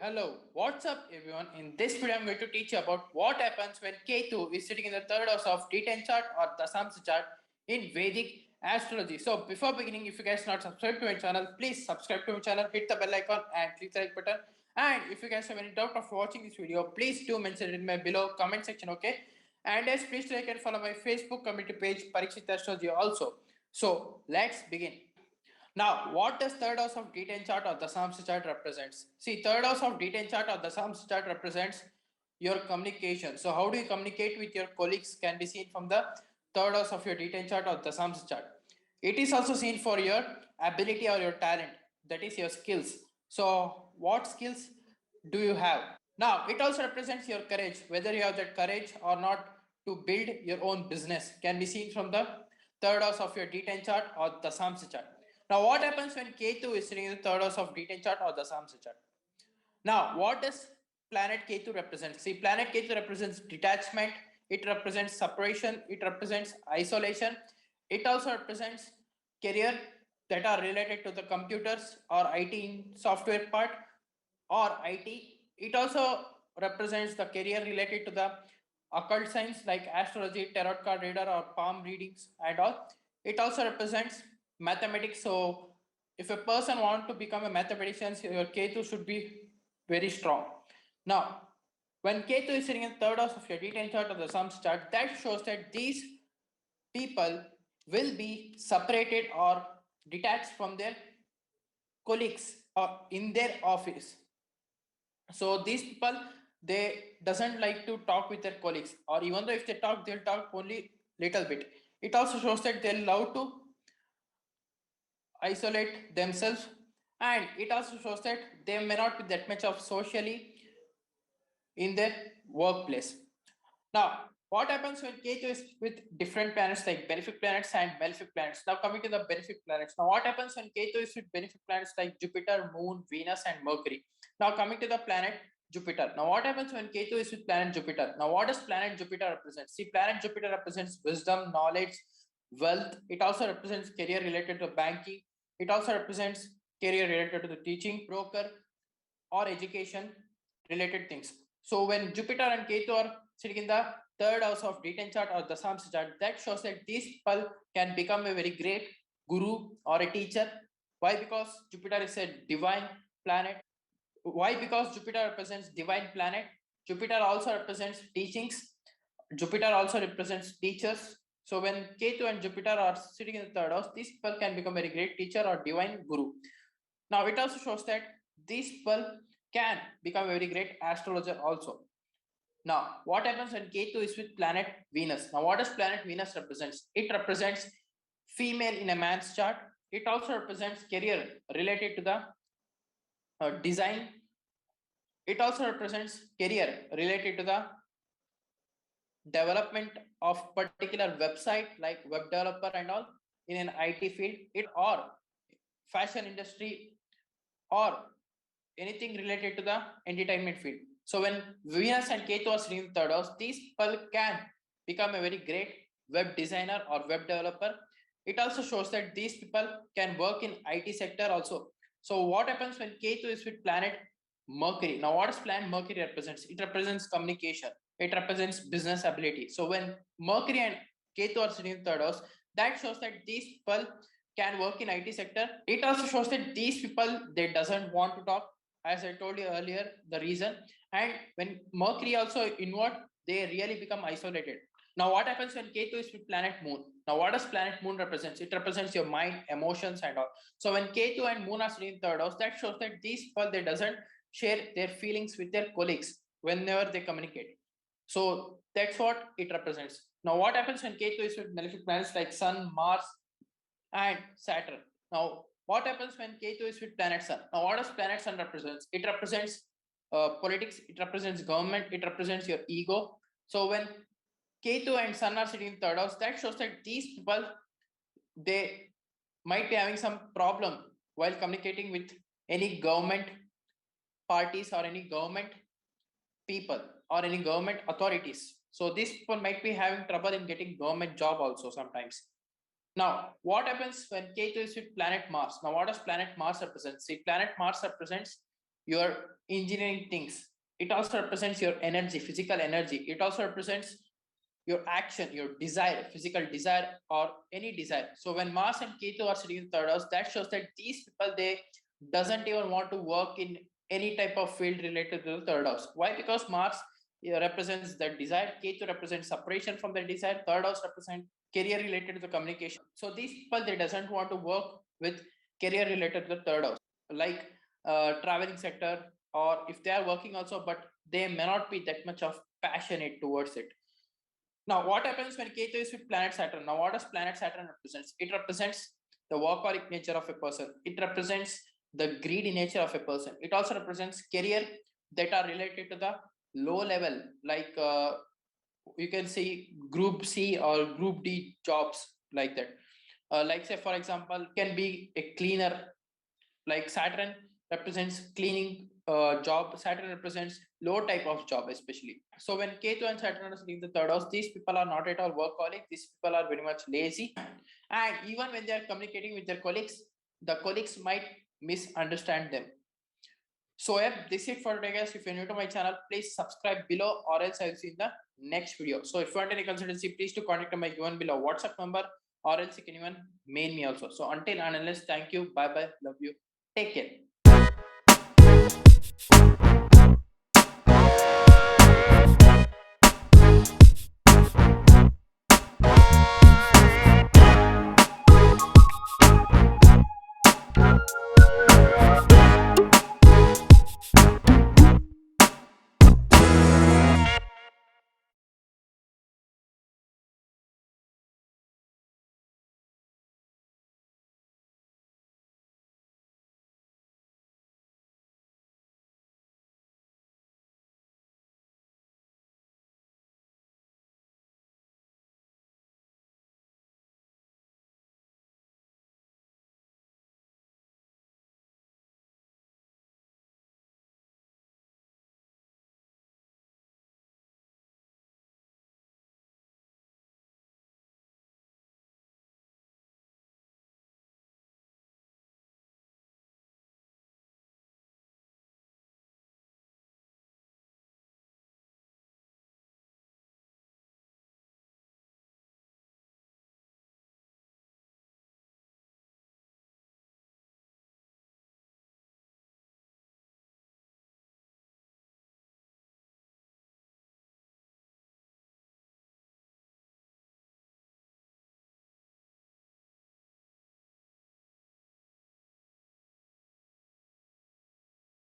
Hello, what's up everyone? In this video, I'm going to teach you about what happens when Ketu is sitting in the third house of d10 chart or dasamsa chart in Vedic astrology. So before beginning, if you guys not subscribed to my channel, please subscribe to my channel, hit the bell icon and click the like button. And if you guys have any doubt of watching this video, please do mention it in my below comment section, okay? And yes, please like and follow my Facebook community page, Parikshith Astrology also. So let's begin. Now, what does third house of d10 chart or the dasamsa chart represents? See, third house of d10 chart or the dasamsa chart represents your communication. So, how do you communicate with your colleagues can be seen from the third house of your d10 chart or the dasamsa chart. It is also seen for your ability or your talent, that is your skills. So, what skills do you have? Now, it also represents your courage, whether you have that courage or not to build your own business can be seen from the third house of your d10 chart or the dasamsa chart. Now, what happens when Ketu is sitting in the third house of d10 chart or the dasamsa chart? Now, what does planet Ketu represent? See, planet Ketu represents detachment, it represents separation, it represents isolation, it also represents career that are related to the computers or IT software part or IT. It also represents the career related to the occult science like astrology, tarot card reader, or palm readings and all. It also represents mathematics. So, if a person wants to become a mathematician, your Ketu should be very strong. Now, when Ketu is sitting in the third house of your d10 chart or the dasamsa chart, that shows that these people will be separated or detached from their colleagues or in their office. So these people, they doesn't like to talk with their colleagues, or even though if they talk, they'll talk only little bit. It also shows that they love to isolate themselves, and it also shows that they may not be that much of socially in their workplace. Now, what happens when Ketu is with different planets like benefic planets and malefic planets? Now, coming to the benefic planets. Now, what happens when Ketu is with benefic planets like Jupiter, Moon, Venus, and Mercury? Now, coming to the planet Jupiter. Now, what happens when Ketu is with planet Jupiter? Now, what does planet Jupiter represent? See, planet Jupiter represents wisdom, knowledge, wealth. It also represents career related to banking. It also represents career related to the teaching, broker, or education related things. So when Jupiter and Ketu are sitting in the third house of d10 chart or the dasamsa chart, that shows that these people can become a very great guru or a teacher. Why? Because Jupiter is a divine planet. Why? Because Jupiter represents divine planet. Jupiter also represents teachings. Jupiter also represents teachers. So when Ketu and Jupiter are sitting in the third house, these people can become a very great teacher or divine guru. Now it also shows that these people can become a very great astrologer also. Now, what happens when Ketu is with planet Venus? Now, what does planet Venus represents? It represents female in a man's chart. It also represents career related to the design. It also represents career related to the development of particular website like web developer and all in an IT field. It or fashion industry or anything related to the entertainment field. So when Venus and Ketu are sitting in third house, these people can become a very great web designer or web developer. It also shows that these people can work in IT sector also. So what happens when Ketu is with planet Mercury? Now what does planet Mercury represents? It represents communication. It represents business ability. So when Mercury and Ketu are sitting in third house, that shows that these people can work in IT sector. It also shows that these people, they doesn't want to talk, as I told you earlier, the reason. And when Mercury also inward, they really become isolated. Now, what happens when Ketu is with planet Moon? Now, what does planet Moon represents? It represents your mind, emotions, and all. So when Ketu and Moon are sitting in third house, that shows that these people, they doesn't share their feelings with their colleagues whenever they communicate. So that's what it represents. Now, what happens when Ketu is with malefic planets like Sun, Mars, and Saturn? Now, what happens when Ketu is with planet Sun? Now, what does planet Sun represents? It represents politics, it represents government, it represents your ego. So when Ketu and Sun are sitting in third house, that shows that these people, they might be having some problem while communicating with any government parties or any government people or any government authorities. So these people might be having trouble in getting government job also sometimes. Now, what happens when Ketu is with planet Mars? Now, what does planet Mars represent? See, planet Mars represents your engineering things. It also represents your energy, physical energy. It also represents your action, your desire, physical desire, or any desire. So when Mars and Ketu are sitting in third house, that shows that these people, they doesn't even want to work in any type of field related to the third house. Why? Because Mars represents the desire, Ketu represents separation from the desire, third house represents career related to the communication. So these people, they doesn't want to work with career related to the third house, like traveling sector, or if they are working also, but they may not be that much of passionate towards it. Now, what happens when Ketu is with planet Saturn? Now, what does planet Saturn represents? It represents the workaholic nature of a person. It represents the greedy nature of a person. It also represents career that are related to the low level, like you can see Group C or Group D jobs, like that. Like say, for example, can be a cleaner, like Saturn represents cleaning job. Saturn represents low type of job, especially. So when Ketu and Saturn are sitting in the third house, these people are not at all workaholic. These people are very much lazy, and even when they are communicating with their colleagues, the colleagues might misunderstand them. So yeah, this is it for today, guys. If you're new to my channel, please subscribe below, or else I'll see you in the next video. So if you want any consultancy, please to contact my given below WhatsApp number, or else you can even mail me also. So until and unless, thank you, bye bye, love you, take care.